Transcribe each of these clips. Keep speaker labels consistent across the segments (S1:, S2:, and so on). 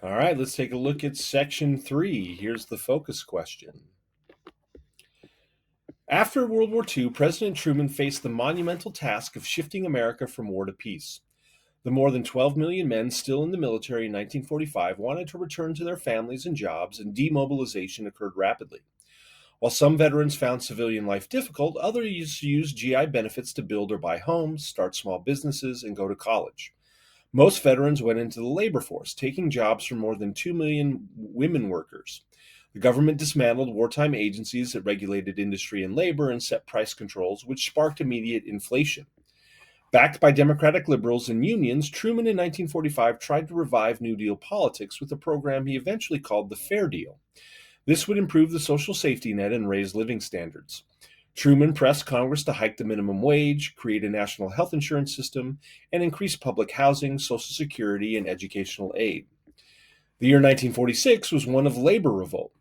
S1: All right, let's take a look at Section 3. Here's the focus question. After World War II, President Truman faced the monumental task of shifting America from war to peace. The more than 12 million men still in the military in 1945 wanted to return to their families and jobs, and demobilization occurred rapidly. While some veterans found civilian life difficult, others used GI benefits to build or buy homes, start small businesses, and go to college. Most veterans went into the labor force, taking jobs from more than 2 million women workers. The government dismantled wartime agencies that regulated industry and labor and set price controls, which sparked immediate inflation. Backed by Democratic liberals and unions, Truman in 1945 tried to revive New Deal politics with a program he eventually called the Fair Deal. This would improve the social safety net and raise living standards. Truman pressed Congress to hike the minimum wage, create a national health insurance system, and increase public housing, Social Security, and educational aid. The year 1946 was one of labor revolt.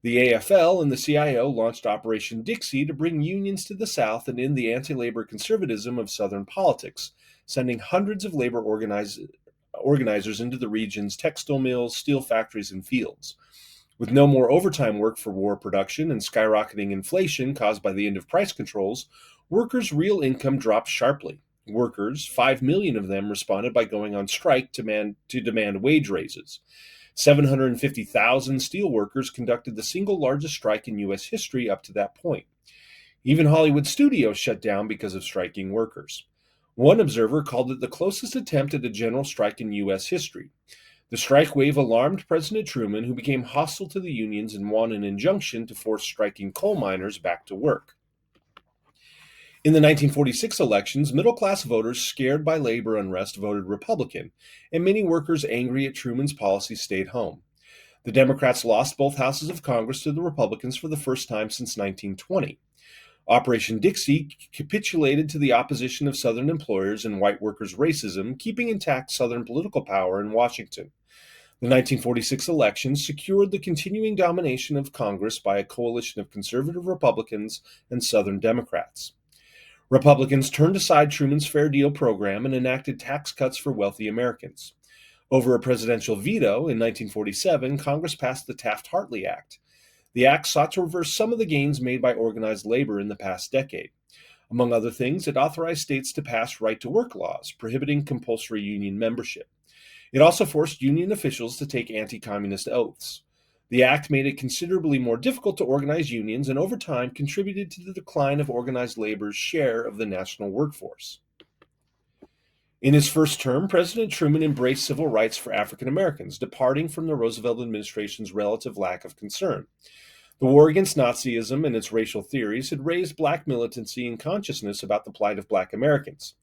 S1: The AFL and the CIO launched Operation Dixie to bring unions to the South and end the anti-labor conservatism of Southern politics, sending hundreds of labor organizers into the region's textile mills, steel factories, and fields. With no more overtime work for war production and skyrocketing inflation caused by the end of price controls, workers' real income dropped sharply. Workers, 5 million of them, responded by going on strike to demand wage raises. 750,000 steel workers conducted the single largest strike in U.S. history up to that point. Even Hollywood studios shut down because of striking workers. One observer called it the closest attempt at a general strike in U.S. history. The strike wave alarmed President Truman, who became hostile to the unions and won an injunction to force striking coal miners back to work. In the 1946 elections, middle-class voters scared by labor unrest voted Republican, and many workers angry at Truman's policy stayed home. The Democrats lost both houses of Congress to the Republicans for the first time since 1920. Operation Dixie capitulated to the opposition of Southern employers and white workers' racism, keeping intact Southern political power in Washington. The 1946 elections secured the continuing domination of Congress by a coalition of conservative Republicans and Southern Democrats. Republicans turned aside Truman's Fair Deal program and enacted tax cuts for wealthy Americans. Over a presidential veto in 1947, Congress passed the Taft-Hartley Act. The act sought to reverse some of the gains made by organized labor in the past decade. Among other things, it authorized states to pass right-to-work laws, prohibiting compulsory union membership. It also forced union officials to take anti-communist oaths. The act made it considerably more difficult to organize unions and over time contributed to the decline of organized labor's share of the national workforce. In his first term, President Truman embraced civil rights for African Americans, departing from the Roosevelt administration's relative lack of concern. The war against Nazism and its racial theories had raised black militancy and consciousness about the plight of black Americans.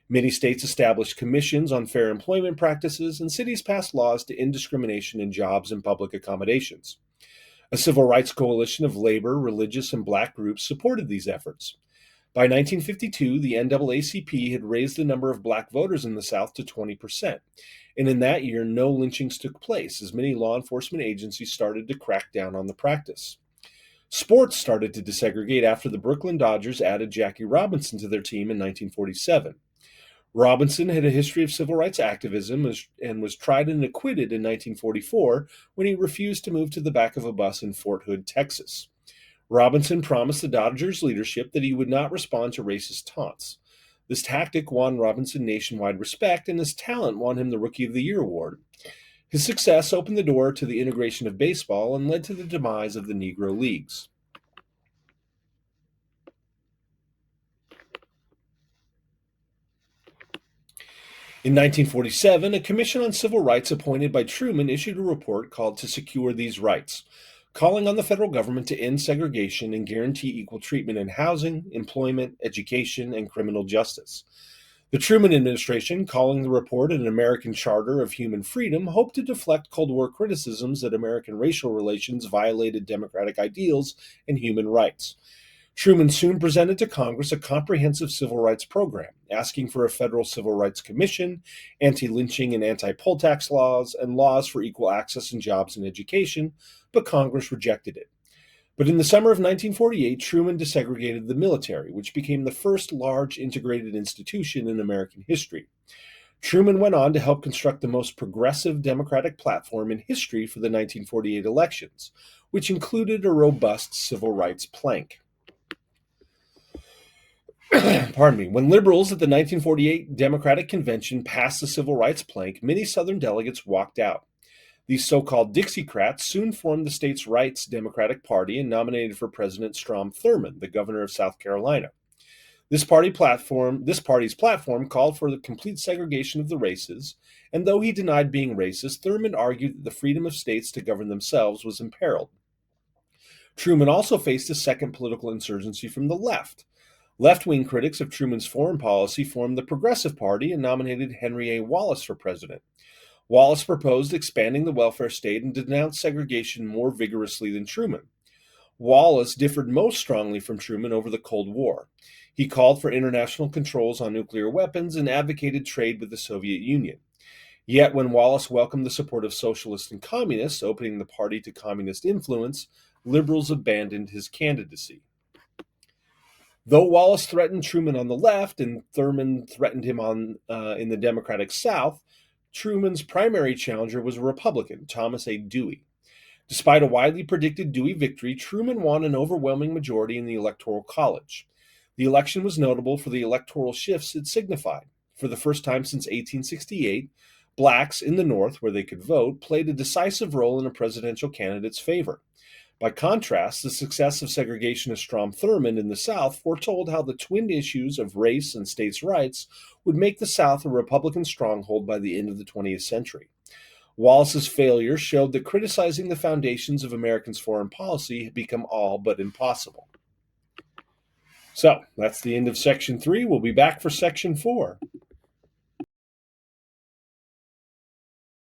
S1: Many states established commissions on fair employment practices, and cities passed laws to end discrimination in jobs and public accommodations. A civil rights coalition of labor, religious, and black groups supported these efforts. By 1952, the NAACP had raised the number of black voters in the South to 20%, and in that year, no lynchings took place as many law enforcement agencies started to crack down on the practice. Sports started to desegregate after the Brooklyn Dodgers added Jackie Robinson to their team in 1947. Robinson had a history of civil rights activism and was tried and acquitted in 1944 when he refused to move to the back of a bus in Fort Hood, Texas. Robinson promised the Dodgers leadership that he would not respond to racist taunts. This tactic won Robinson nationwide respect, and his talent won him the Rookie of the Year award. His success opened the door to the integration of baseball and led to the demise of the Negro Leagues. In 1947, a commission on civil rights appointed by Truman issued a report called To Secure These Rights, calling on the federal government to end segregation and guarantee equal treatment in housing, employment, education, and criminal justice. The Truman administration, calling the report an American Charter of Human Freedom, hoped to deflect Cold War criticisms that American racial relations violated democratic ideals and human rights. Truman soon presented to Congress a comprehensive civil rights program, asking for a federal civil rights commission, anti-lynching and anti-poll tax laws, and laws for equal access in jobs and education, but Congress rejected it. But in the summer of 1948, Truman desegregated the military, which became the first large integrated institution in American history. Truman went on to help construct the most progressive Democratic platform in history for the 1948 elections, which included a robust civil rights plank. Pardon me. When liberals at the 1948 Democratic Convention passed the civil rights plank, many Southern delegates walked out. These so-called Dixiecrats soon formed the state's rights Democratic Party and nominated for President Strom Thurmond, the governor of South Carolina. This party's platform called for the complete segregation of the races, and though he denied being racist, Thurmond argued that the freedom of states to govern themselves was imperiled. Truman also faced a second political insurgency from the left. Left-wing critics of Truman's foreign policy formed the Progressive Party and nominated Henry A. Wallace for president. Wallace proposed expanding the welfare state and denounced segregation more vigorously than Truman. Wallace differed most strongly from Truman over the Cold War. He called for international controls on nuclear weapons and advocated trade with the Soviet Union. Yet when Wallace welcomed the support of socialists and communists, opening the party to communist influence, liberals abandoned his candidacy. Though Wallace threatened Truman on the left and Thurmond threatened him in the Democratic South, Truman's primary challenger was a Republican, Thomas A. Dewey. Despite a widely predicted Dewey victory, Truman won an overwhelming majority in the Electoral College. The election was notable for the electoral shifts it signified. For the first time since 1868, blacks in the North, where they could vote, played a decisive role in a presidential candidate's favor. By contrast, the success of segregationist Strom Thurmond in the South foretold how the twin issues of race and states' rights would make the South a Republican stronghold by the end of the 20th century. Wallace's failure showed that criticizing the foundations of Americans' foreign policy had become all but impossible. So, that's the end of Section 3. We'll be back for Section 4.